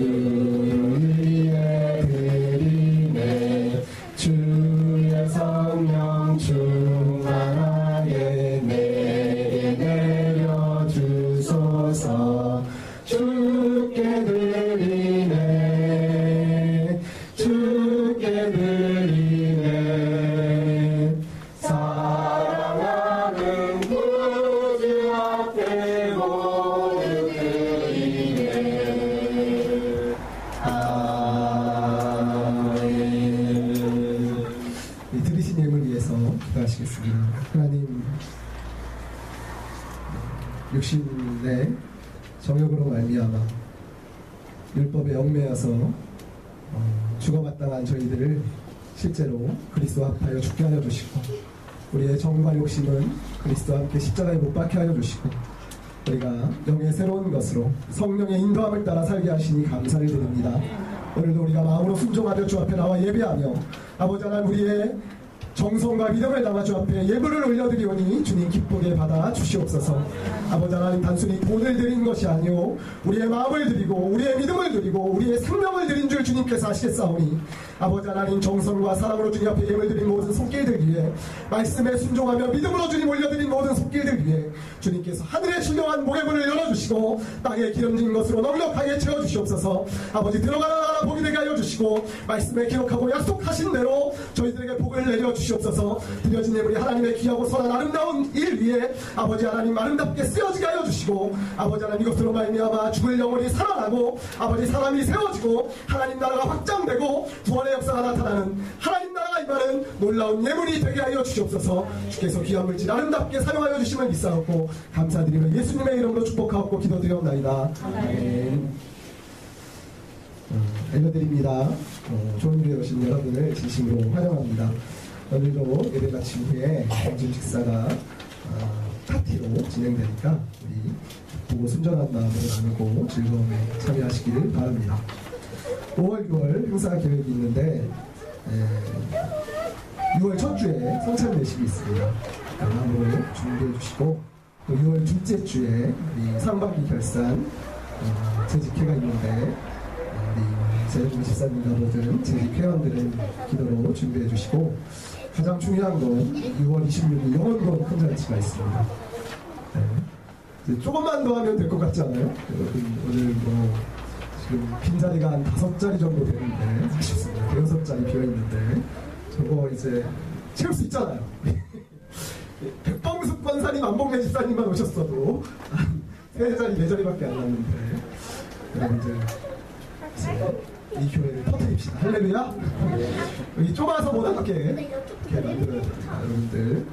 위에 드리네. 주의 성령 충만하게 내게 내려주소서. 주께 드리네. 주께 드리네. 사랑하는 구주 앞에 모두 드리네. 아멘. 이 들으신 예물 위해서 기도하시겠습니다. 하나님, 육신의 정욕으로 말미암아 율법에 얽매여서 죽어마땅한 저희들을 실제로 그리스도와 합하여 죽게 하여 주시고 우리의 정과 욕심은 그리스도와 함께 십자가에 못 박게 하여 주시고 우리가 영의 새로운 것으로 성령의 인도함을 따라 살게 하시니 감사를 드립니다. 오늘도 우리가 마음으로 순종하며 주 앞에 나와 예배하며 아버지 하나님 우리의 정성과 믿음을 담아 주 앞에 예물을 올려드리오니 주님 기쁘게 받아 주시옵소서. 아버지 하나님 단순히 돈을 드린 것이 아니오 우리의 마음을 드리고 우리의 믿음을 드리고 우리의 생명을 드린 줄 주님께서 아시겠사오니 아버지 하나님 정성과 사랑으로 주님 앞에 예물 드린 모든 손길들 위해 말씀에 순종하며 믿음으로 주님 올려드린 모든 손길들 위해 주님께서 하늘의 신령한 모래문을 열어주시고 땅에 기름진 것으로 넉넉하게 채워주시옵소서. 아버지 들어가는 나라 복이 되게 하여 주시고 말씀에 기록하고 약속하신 대로 저희들에게 복을 내려주시옵소서. 드려진 예물이 하나님의 귀하고 선한 아름다운 일 위에 아버지 하나님 아름답게 쓰여지게 하여 주시고 아버지 하나님 이것으로 말미암아 죽을 영혼이 살아나고 아버지 사람이 세워지고 하나님 나라가 확장되고 구원의 역사가 나타나는 하나님 나라가 임하는 놀라운 예물이 되게 하여 주시옵소서. 주께서 귀한 물질 아름답게 사용하여 주심을 믿사옵고 감사드리며 예수님의 이름으로 축복하옵고 기도드리옵나이다. 아멘. 알려드립니다. 좋은 일에 오신 여러분을 진심으로 환영합니다. 오늘도 예배 마친 후에 공준 직사가 파티로 진행되니까 우리 보고 순전한 마음으로 나누고 즐거움에 참여하시기를 바랍니다. 5월, 6월 행사 계획이 있는데 6월 첫 주에 성찬 예식이 있습니다. 마음으로 준비해 주시고 또 6월 둘째 주에 우리 상반기 결산 재직회가 있는데 우리 재림 집사님과 모든 재직 회원들은 기도로 준비해 주시고 가장 중요한 건 6월 26일 영원권 큰잔치가 있습니다. 이제 조금만 더 하면 될 것 같지 않아요? 여러분 오늘 지금 빈자리가 한 5자리 정도 되는데 아쉽습니다. 6자리 비어있는데 저거 이제 채울 수 있잖아요. 백범숙 권사님, 안봉래 집사님만 오셨어도 한 3자리, 4자리밖에 안 남는데 여러분들 이 교회를 터뜨립시다. 할렐루야. 여기 좁아서 못 앉게 이렇게 만들어야 됩니다. 여러분들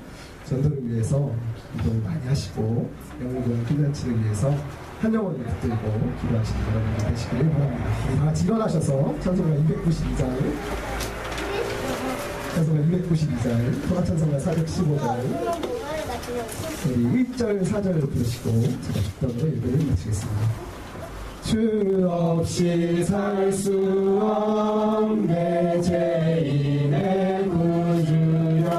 전도를 위해서 기도를 많이 하시고 영국은 큰잔치를 위해서 한 영혼을 붙들고 기도하시는 여러분들 되시기를 바랍니다. 우리 다 같이 일어나셔서 찬송가 292장 찬송가 292장 통합찬송가 415장 우리 1절 4절을 부르시고 제가 죽단으로 예배를 마치겠습니다. 주 없이 살 수 없네 죄인의 구주여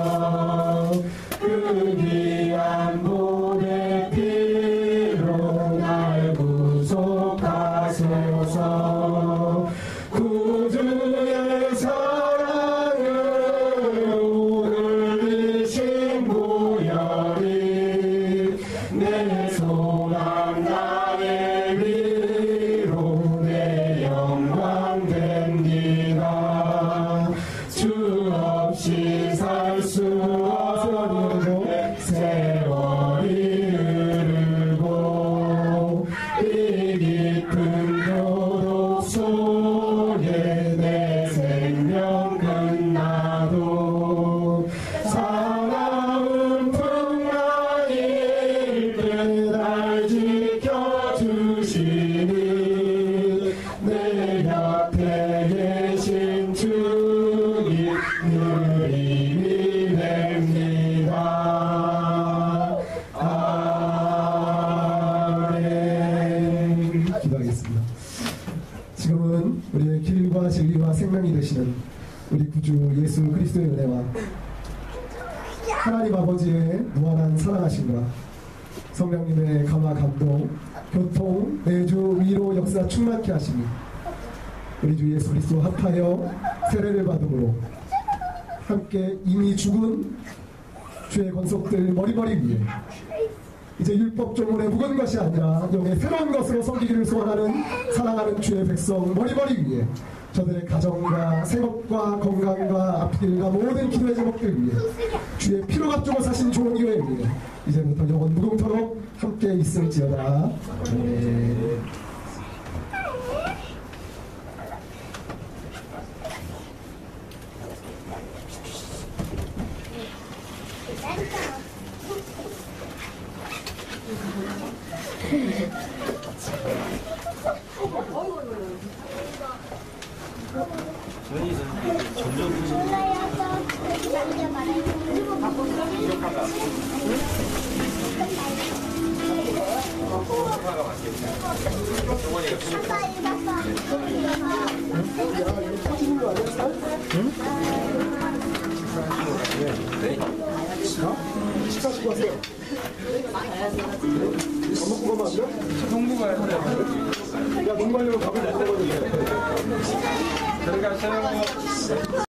그 귀한 보배 피로 날 구속하소서 구주의 사랑을 오늘리신 보혈이 내 소망 나의 위로 내 영광 됩니다. 주 없이 살 수 없네 세월이 흐르고 이 깊은 도로 속에 내 생명 끝나도 사나운 풍랑일 때 날 지켜주시니 내 곁에 계신 주님 늘 힘이 됩니다. 아멘. 기도하겠습니다. 지금은 우리의 길과 진리와 생명이 되시는 우리 구주 예수 그리스도의 은혜와 하나님 아버지의 무한한 사랑하심과 성령님의 감화 감동 교통 내주 위로 역사 충만케 하심이 우리 주 예수 그리스도 합하여 세례를 받음으로 함께 이미 죽은 주의 권속들 머리머리 위에 이제 율법 조문에 묵은 것이 아니라 영의 새로운 것으로 섬기기를 소원하는 사랑하는 주의 백성 머리머리 위에 저들의 가정과 생업과 건강과 앞길과 모든 기도의 제목들 위에 주의 피로 값주고 사신 좋은 교회 위에 이제부터 영원 무궁토록 함께 있을지어다. 아멘. 식사하시고 가세요. 밥 먹고 가면 안 돼? 농구 가야 돼. 야, 농구 하려면 밥을 먹어야 돼. 들어가세요.